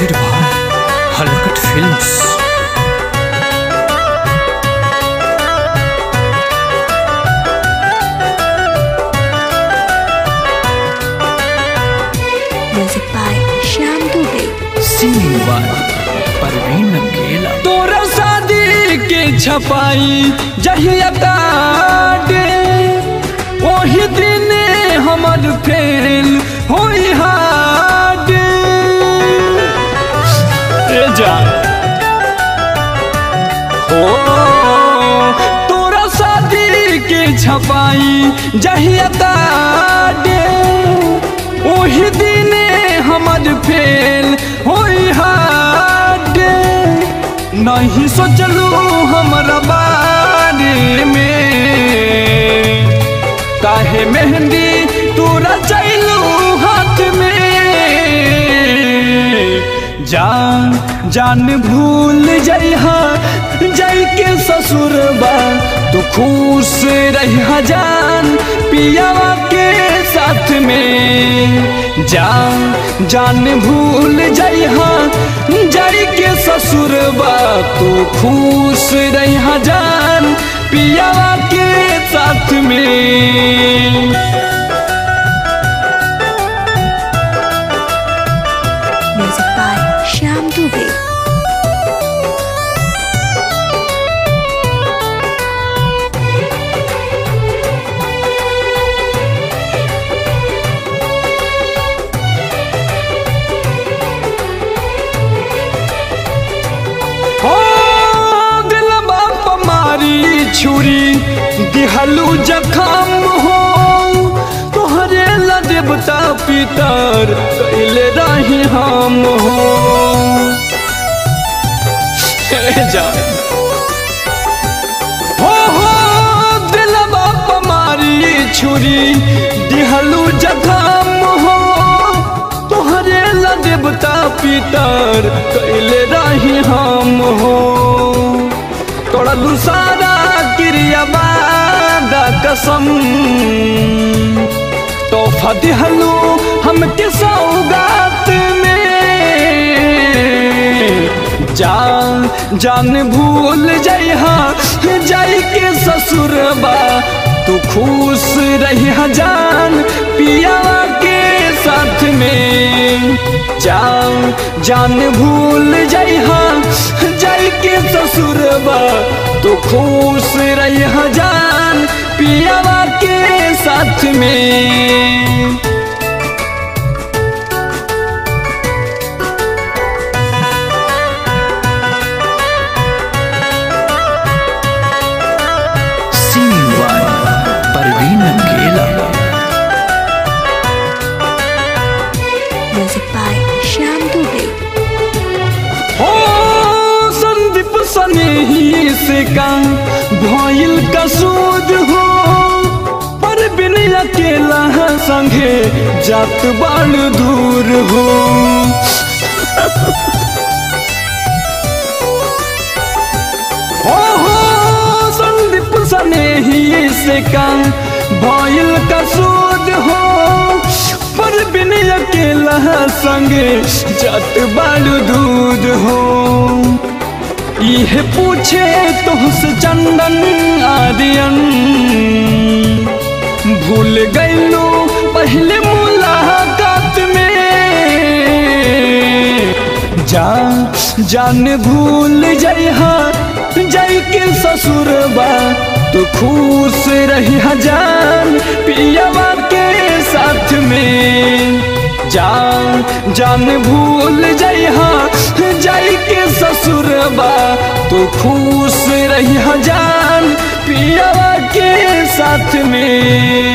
presented by Halkat Films. Music by Shyam Dubey. Singing by Parveen Akela. तोरा शादी के छपाई जहिया काटे वही दिन हमर फेल होई हाड रे जान हो तोरा शादी के छपाई जहिया काटे वही दिन हमर फेल होई हाड नहीं सोचलू हमरा बारे में काहे मेहंदी तोरा चलू हाथ में जान भूल जइहा जाई के ससुरबा तू खुश रहिहा जान पियावा के साथ में जान भूल जइहा जाई के ससुरबा तू खुश रहिहा जान पियावा के साथ में। Music by Shyam Dubey. छुरी दिहलू जखम हो तोहरे ला देवता पितर कैले रही हम हो दिलवा पमारी छुरी दिहलू जखम हो तोहरे ला देवता पितर कैले रही हम हो तोड़लू सारा क्रिया वादा कसम तोहफा दिहलू हमके सौगात में जान भूल जइहा जाई के ससुरबा तू खुश रहिहा जान पियावा के साथ में जान भूल जइहा जाई के ससुरबा तू खुश रहिहा जान पियावा के साथ में। Singing by Parveen Akela. Music by Shyam Dubey. Sandeep सनेही से का भइल कसूद हो पर बिन अकेला संगे जात बाल दूर हो संदीप सनेही से का भइल कसूद हो पर बिन अकेला संगे जात बाल दूर हो ये पूछे तुहसे चंदन आर्यन भूल गईलू पहले मुलाकात में जान भूल जइहा जाई के ससुरबा तो खुश रहिहा जान पियावा के साथ में जान भूल जइहा जाई के ससुरबा तो खुश रहिहा जान पियावा के साथ में।